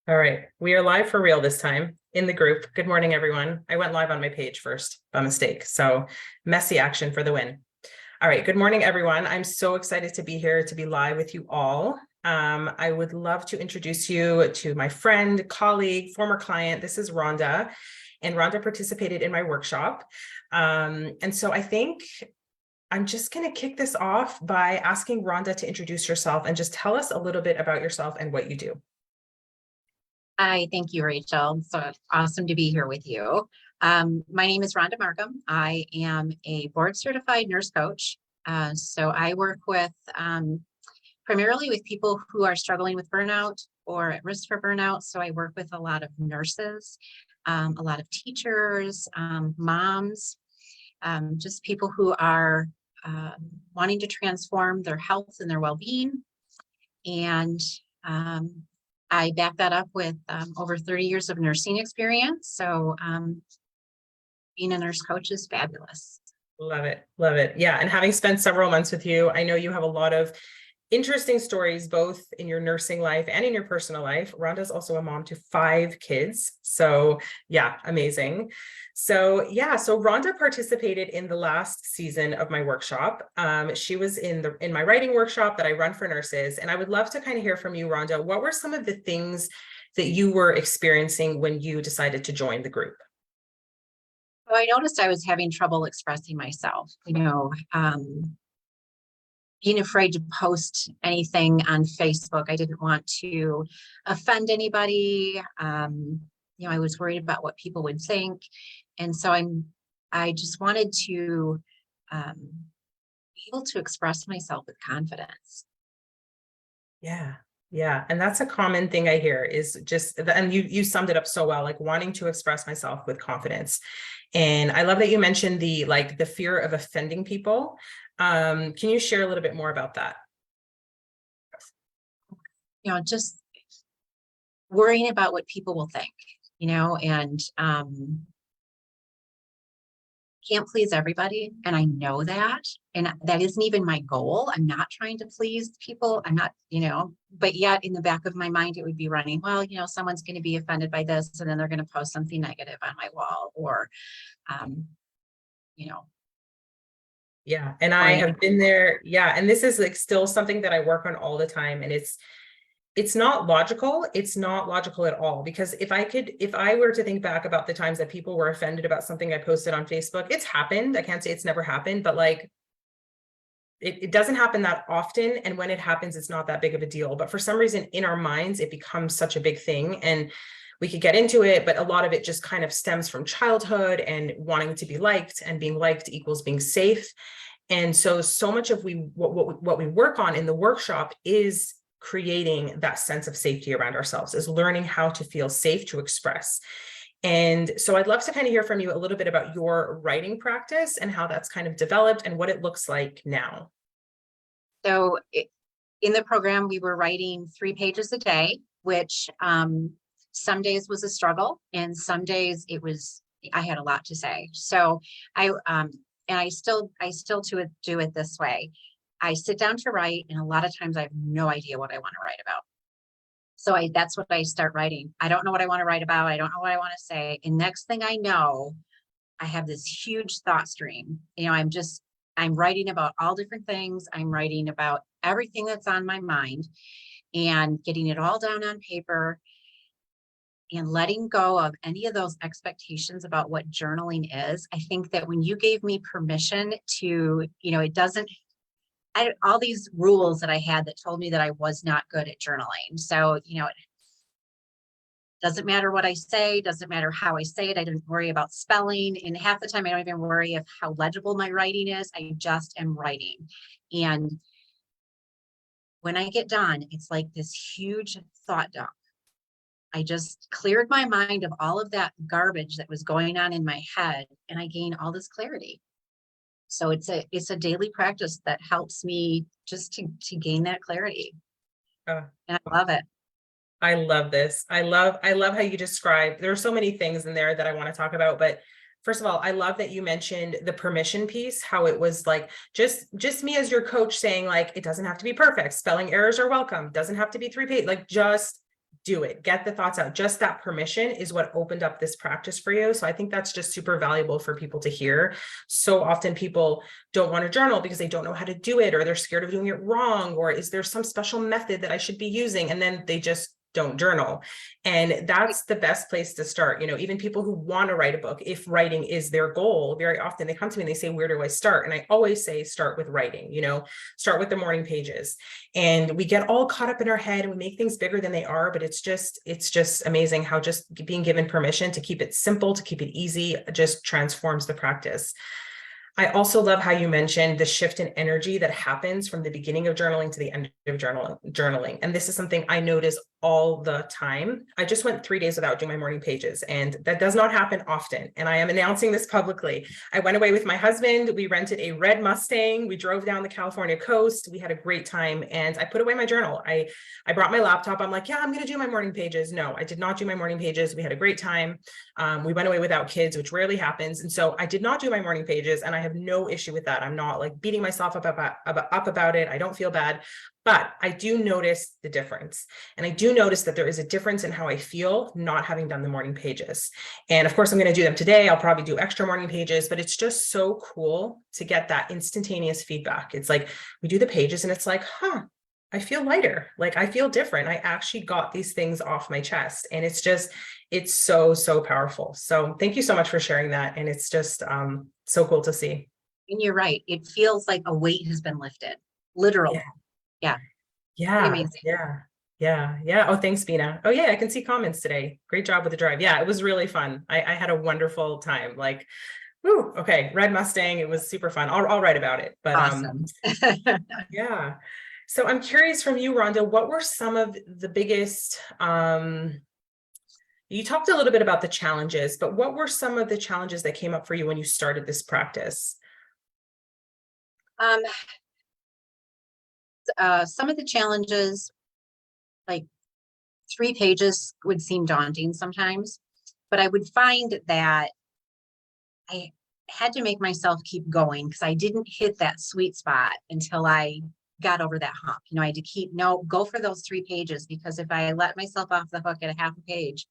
All right, we are live for real this time in the group. Good morning, everyone. I went live on my page first by mistake, so messy action for the win. All right, good morning, everyone. I'm so excited to be here to be live with you all. I would love to introduce you to my friend, colleague, former client. This is Rhonda, and Rhonda participated in my workshop. And so I think I'm just going to kick this off by asking Rhonda to introduce herself and just tell us a little bit about yourself and what you do. Hi, thank you, Rachel. So awesome to be here with you. My name is Rhonda Markham. I am a board certified nurse coach. So I work with primarily with people who are struggling with burnout or at risk for burnout. So I work with a lot of nurses, a lot of teachers, moms, just people who are wanting to transform their health and their well-being. And I back that up with over 30 years of nursing experience. So being a nurse coach is fabulous. Love it. Love it. Yeah. And having spent several months with you, I know you have a lot of interesting stories, both in your nursing life and in your personal life. Rhonda's also a mom to 5 kids. So yeah, amazing. So Rhonda participated in the last season of my workshop. She was in my writing workshop that I run for nurses. And I would love to kind of hear from you, Rhonda. What were some of the things that you were experiencing when you decided to join the group? So I noticed I was having trouble expressing myself, being afraid to post anything on Facebook. I didn't want to offend anybody. I was worried about what people would think. And so I just wanted to be able to express myself with confidence. Yeah. Yeah. And that's a common thing I hear is just, and you summed it up so well, like wanting to express myself with confidence. And I love that you mentioned the fear of offending people. Can you share a little bit more about that? Just worrying about what people will think, and can't please everybody. And I know that, and that isn't even my goal. I'm not trying to please people. I'm not, but yet in the back of my mind, it would be running, well, someone's going to be offended by this, and then they're going to post something negative on my wall, or, Yeah. And I have been there. Yeah. And this is like still something that I work on all the time. And it's not logical. It's not logical at all, because if I were to think back about the times that people were offended about something I posted on Facebook, it's happened. I can't say it's never happened, but like, it doesn't happen that often. And when it happens, it's not that big of a deal. But for some reason in our minds, it becomes such a big thing. And we could get into it, but a lot of it just kind of stems from childhood and wanting to be liked, and being liked equals being safe. And so much of what we work on in the workshop is creating that sense of safety around ourselves, is learning how to feel safe to express. And so I'd love to kind of hear from you a little bit about your writing practice and how that's kind of developed and what it looks like now. So in the program, we were writing 3 pages a day, which some days was a struggle, and some days I had a lot to say. So I still do it this way. I sit down to write, and a lot of times I have no idea what I want to write about. So that's what I start writing. I don't know what I want to write about. I don't know what I want to say. And next thing I know, I have this huge thought stream. I'm writing about all different things. I'm writing about everything that's on my mind, and getting it all down on paper, and letting go of any of those expectations about what journaling is. I think that when you gave me permission to, all these rules that I had that told me that I was not good at journaling. So, it doesn't matter what I say, doesn't matter how I say it. I didn't worry about spelling. And half the time I don't even worry of how legible my writing is. I just am writing. And when I get done, it's like this huge thought dump. I just cleared my mind of all of that garbage that was going on in my head, and I gained all this clarity. So it's a daily practice that helps me just to gain that clarity. And I love it. I love this. I love how you describe, there are so many things in there that I want to talk about, but first of all, I love that you mentioned the permission piece, how it was like, just me as your coach saying like, it doesn't have to be perfect. Spelling errors are welcome. Doesn't have to be 3 pages, like just do it, get the thoughts out. Just that permission is what opened up this practice for you. So I think that's just super valuable for people to hear. So often people don't want to journal because they don't know how to do it, or they're scared of doing it wrong, or is there some special method that I should be using? And then they just don't journal. And that's the best place to start. Even people who want to write a book, if writing is their goal, very often they come to me and they say, where do I start? And I always say, start with writing, start with the morning pages. And we get all caught up in our head and we make things bigger than they are, but it's just amazing how just being given permission to keep it simple, to keep it easy, just transforms the practice. I also love how you mentioned the shift in energy that happens from the beginning of journaling to the end of journaling. And this is something I notice all the time. I just went 3 days without doing my morning pages, and that does not happen often. And I am announcing this publicly. I went away with my husband. We rented a red Mustang. We drove down the California coast. We had a great time, and I put away my journal. I brought my laptop. I'm like, yeah, I'm going to do my morning pages. No, I did not do my morning pages. We had a great time. We went away without kids, which rarely happens. And so I did not do my morning pages, and I have no issue with that. I'm not like beating myself up about it. I don't feel bad. But I do notice the difference. And I do notice that there is a difference in how I feel not having done the morning pages. And of course, I'm going to do them today. I'll probably do extra morning pages, but it's just so cool to get that instantaneous feedback. It's like we do the pages and it's like, I feel lighter. Like I feel different. I actually got these things off my chest. And it's so, so powerful. So thank you so much for sharing that. And it's just so cool to see. And you're right. It feels like a weight has been lifted, literally. Yeah. Yeah. Amazing. Yeah. Oh, thanks, Bina. Oh yeah, I can see comments today. Great job with the drive. Yeah, it was really fun. I had a wonderful time. Like, whoo, okay, red Mustang. It was super fun. I'll write about it. But awesome. Yeah. So I'm curious from you, Rhonda, what were some of the biggest, you talked a little bit about the challenges, but what were some of the challenges that came up for you when you started this practice? Some of the challenges, like 3 pages would seem daunting sometimes, but I would find that I had to make myself keep going because I didn't hit that sweet spot until I got over that hump. I had to go for those 3 pages, because if I let myself off the hook at a half a page,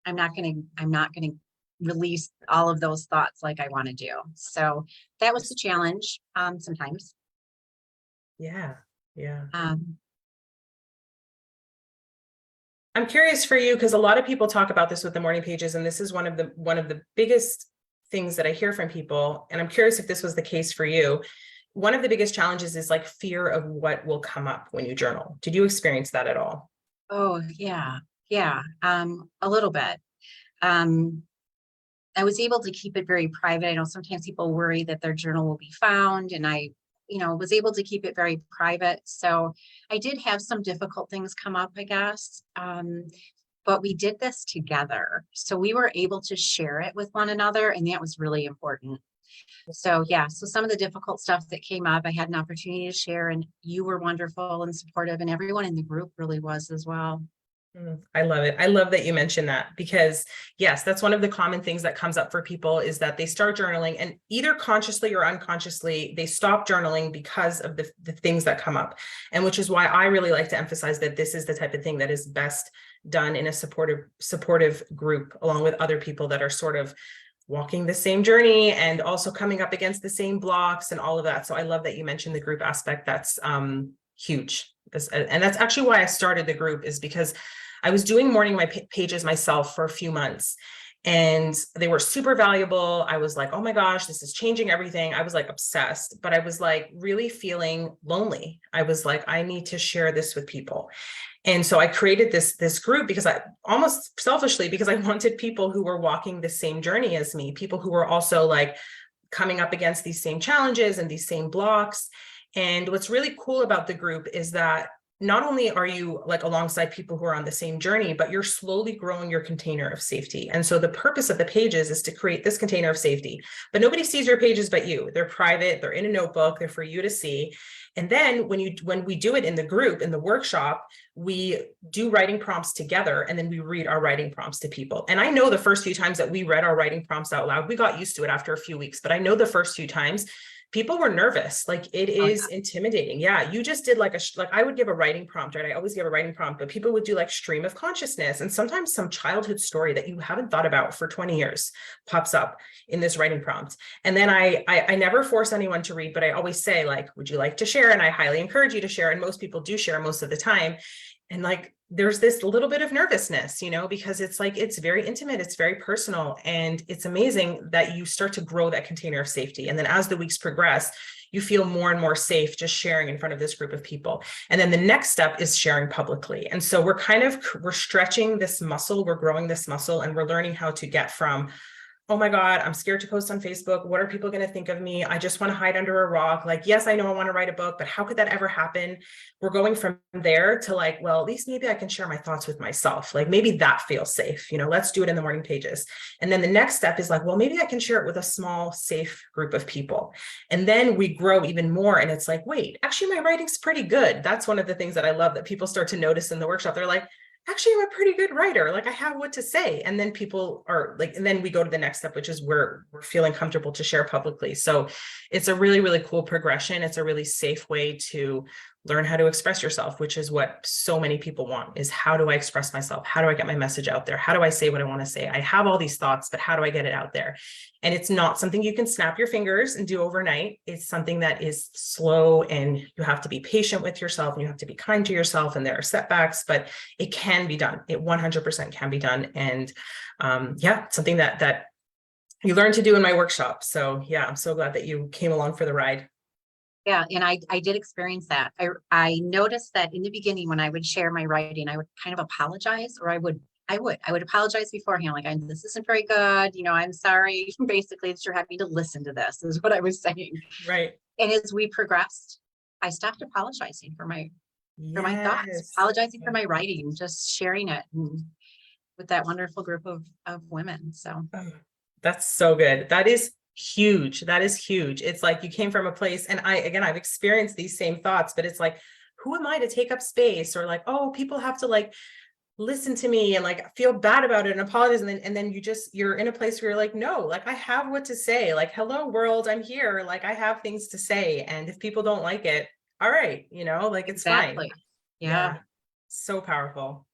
I'm not going to release all of those thoughts like I want to do. So that was the challenge sometimes. Yeah. I'm curious for you, because a lot of people talk about this with the morning pages, and this is one of the biggest things that I hear from people. And I'm curious if this was the case for you. One of the biggest challenges is like fear of what will come up when you journal. Did you experience that at all? Oh, yeah. A little bit. I was able to keep it very private. I know sometimes people worry that their journal will be found, and I was able to keep it very private. So I did have some difficult things come up, I guess. But we did this together. So we were able to share it with one another, and that was really important. So yeah, so some of the difficult stuff that came up, I had an opportunity to share, and you were wonderful and supportive, and everyone in the group really was as well. I love it. I love that you mentioned that, because yes, that's one of the common things that comes up for people, is that they start journaling and either consciously or unconsciously, they stop journaling because of the things that come up. And which is why I really like to emphasize that this is the type of thing that is best done in a supportive group, along with other people that are sort of walking the same journey and also coming up against the same blocks and all of that. So I love that you mentioned the group aspect. That's huge. And that's actually why I started the group, is because I was doing morning pages myself for a few months, and they were super valuable. I was like, oh my gosh, this is changing everything. I was like obsessed, but I was like really feeling lonely. I was like, I need to share this with people. And so I created this group, because I almost selfishly, because I wanted people who were walking the same journey as me, people who were also like coming up against these same challenges and these same blocks. And what's really cool about the group is that not only are you like alongside people who are on the same journey, but you're slowly growing your container of safety. And so the purpose of the pages is to create this container of safety, but nobody sees your pages but you. They're private, they're in a notebook, they're for you to see. And then when we do it in the group, in the workshop, we do writing prompts together, and then we read our writing prompts to people. And I know the first few times that we read our writing prompts out loud, we got used to it after a few weeks, but I know the first few times people were nervous. Like it Oh, is intimidating. Yeah. You just did like like I would give a writing prompt, right? I always give a writing prompt, but people would do like stream of consciousness, and sometimes some childhood story that you haven't thought about for 20 years pops up in this writing prompt. And then I never force anyone to read, but I always say like, would you like to share? And I highly encourage you to share. And most people do share most of the time. And like, there's this little bit of nervousness, you know, because it's like, it's very intimate, it's very personal. And it's amazing that you start to grow that container of safety. And then as the weeks progress, you feel more and more safe just sharing in front of this group of people. And then the next step is sharing publicly. And so we're stretching this muscle, we're growing this muscle, and we're learning how to get from, oh my God, I'm scared to post on Facebook. What are people going to think of me? I just want to hide under a rock. Like, yes, I know I want to write a book, but how could that ever happen? We're going from there to like, well, at least maybe I can share my thoughts with myself. Like maybe that feels safe. You know, let's do it in the morning pages. And then the next step is like, well, maybe I can share it with a small, safe group of people. And then we grow even more. And it's like, wait, actually, my writing's pretty good. That's one of the things that I love that people start to notice in the workshop. They're like, actually, I'm a pretty good writer. Like I have what to say. And then people are like, and then we go to the next step, which is where we're feeling comfortable to share publicly. So it's a really, really cool progression. It's a really safe way to learn how to express yourself, which is what so many people want, is how do I express myself? How do I get my message out there? How do I say what I want to say? I have all these thoughts, but how do I get it out there? And it's not something you can snap your fingers and do overnight. It's something that is slow, and you have to be patient with yourself, and you have to be kind to yourself, and there are setbacks, but it can be done. It 100% can be done. And yeah, it's something that you learn to do in my workshop. So yeah, I'm so glad that you came along for the ride. yeah. And I did experience that. I noticed that in the beginning, when I would share my writing, I would kind of apologize, or I would apologize beforehand. Like, this isn't very good. You know, I'm sorry. Basically, that you're having to listen to this is what I was saying. Right. And as we progressed, I stopped apologizing for my thoughts, Yes. apologizing for my writing, just sharing it with that wonderful group of women. So Oh, that's so good. That is huge. That is huge. It's like you came from a place, and I've experienced these same thoughts, but it's like, who am I to take up space? Or like, oh, people have to like listen to me and like feel bad about it and apologize. And then you're in a place where you're like, no, like I have what to say. Like, hello world, I'm here. Like I have things to say. And if people don't like it, all right, you know, like it's fine. exactly. Yeah. Yeah. So powerful.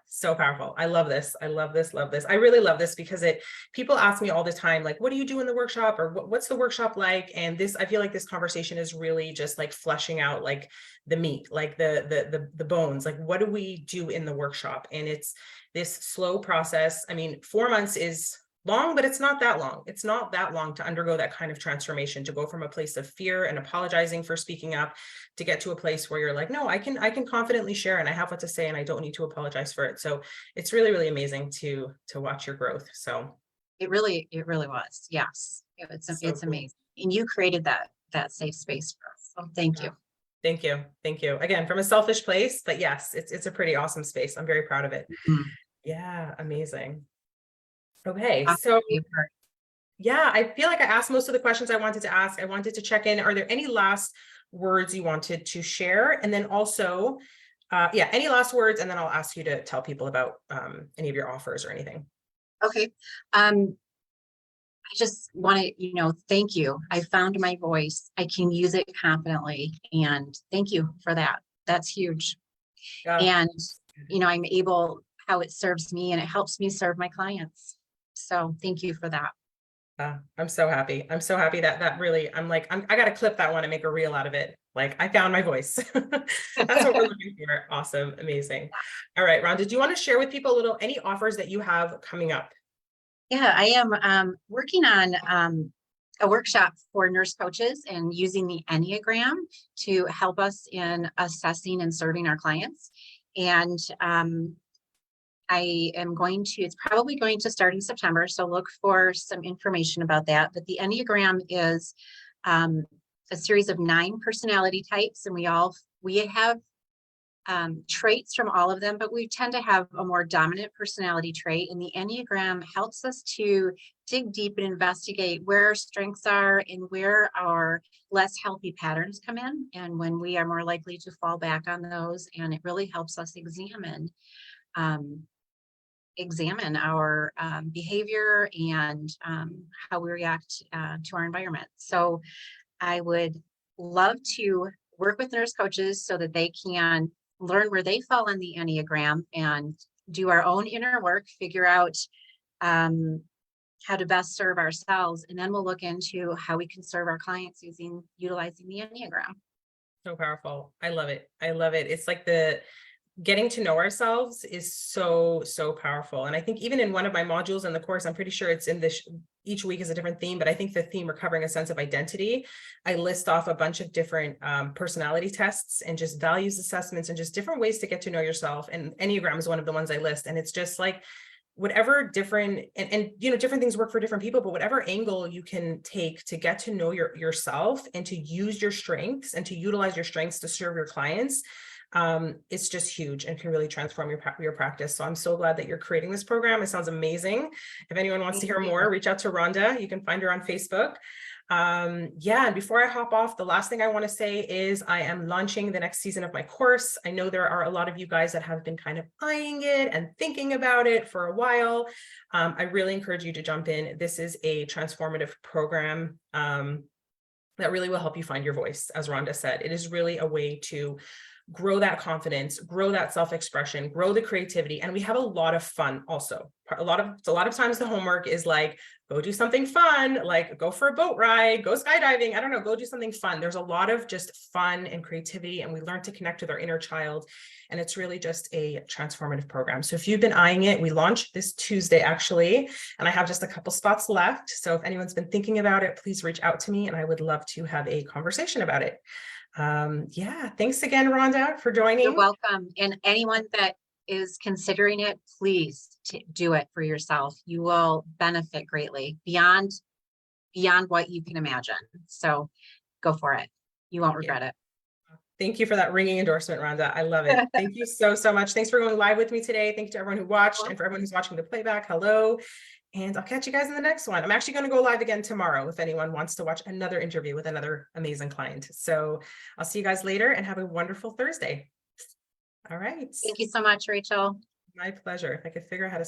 So powerful. I love this. I love this, love this. I really love this because people ask me all the time, like, what do you do in the workshop, or what's the workshop like? And this, I feel like this conversation is really just like fleshing out like the meat, like the bones, like what do we do in the workshop? And it's this slow process. I mean, 4 months is long, but it's not that long. It's not that long to undergo that kind of transformation, to go from a place of fear and apologizing for speaking up to get to a place where you're like, no, I can confidently share, and I have what to say, and I don't need to apologize for it. So it's really, really amazing to watch your growth. So It really was. Yes. so It's cool. amazing. And you created that safe space for us. So thank you. Thank you. Thank you. Again, from a selfish place, but yes, it's a pretty awesome space. I'm very proud of it. Mhm. Yeah, amazing. Okay, Awesome. so yeah, I feel like I asked most of the questions I wanted to ask. I wanted to check in. Are there any last words you wanted to share? And then also, yeah, any last words, and then I'll ask you to tell people about any of your offers or anything. Okay. I just want to, thank you. I found my voice. I can use it confidently. And thank you for that. That's huge. Yeah. And, I'm able, how it serves me, and it helps me serve my clients. So thank you for that. I'm so happy. I'm so happy that really, I got to clip that one and make a reel out of it. Like I found my voice. That's what we're looking for. Awesome. Amazing. All right, Ron, did you want to share with people any offers that you have coming up? Yeah, I am working on a workshop for nurse coaches and using the Enneagram to help us in assessing and serving our clients. And I am it's probably going to start in September. So look for some information about that. But the Enneagram is a series of 9 personality types, and we have traits from all of them, but we tend to have a more dominant personality trait. And the Enneagram helps us to dig deep and investigate where our strengths are and where our less healthy patterns come in, and when we are more likely to fall back on those. And it really helps us examine our behavior and how we react to our environment. So I would love to work with nurse coaches so that they can learn where they fall on the Enneagram and do our own inner work, figure out how to best serve ourselves. And then we'll look into how we can serve our clients utilizing the Enneagram. So powerful. I love it. I love it. It's like the getting to know ourselves is so, so powerful. And I think even in one of my modules in the course, I'm pretty sure it's in this, each week is a different theme, but I think the theme recovering a sense of identity, I list off a bunch of different personality tests and just values assessments and just different ways to get to know yourself. And Enneagram is one of the ones I list. And it's just like, whatever different, and you know, different things work for different people, but whatever angle you can take to get to know yourself and to use your strengths and to utilize your strengths to serve your clients, it's just huge and can really transform your practice. So I'm so glad that you're creating this program. It sounds amazing. If anyone wants to hear more, reach out to Rhonda. You can find her on Facebook. Yeah, and before I hop off, the last thing I want to say is I am launching the next season of my course. I know there are a lot of you guys that have been kind of eyeing it and thinking about it for a while. I really encourage you to jump in. This is a transformative program that really will help you find your voice. As Rhonda said, it is really a way to grow that confidence, grow that self-expression, grow the creativity. And we have a lot of fun also. A lot of times the homework is like, go do something fun, like go for a boat ride, go skydiving. I don't know, go do something fun. There's a lot of just fun and creativity, and we learn to connect with our inner child. And it's really just a transformative program. So if you've been eyeing it, we launch this Tuesday actually, and I have just a couple spots left. So if anyone's been thinking about it, please reach out to me and I would love to have a conversation about it. Yeah, thanks again, Rhonda, for joining. You're welcome. And anyone that is considering it, please do it for yourself. You will benefit greatly beyond what you can imagine. So go for it. You won't regret it. Thank you for that ringing endorsement, Rhonda. I love it. Thank you so, so much. Thanks for going live with me today. Thank you to everyone who watched and for everyone who's watching the playback. Hello. And I'll catch you guys in the next one. I'm actually going to go live again tomorrow if anyone wants to watch another interview with another amazing client. So I'll see you guys later and have a wonderful Thursday. All right. Thank you so much, Rachel. My pleasure. If I could figure out how to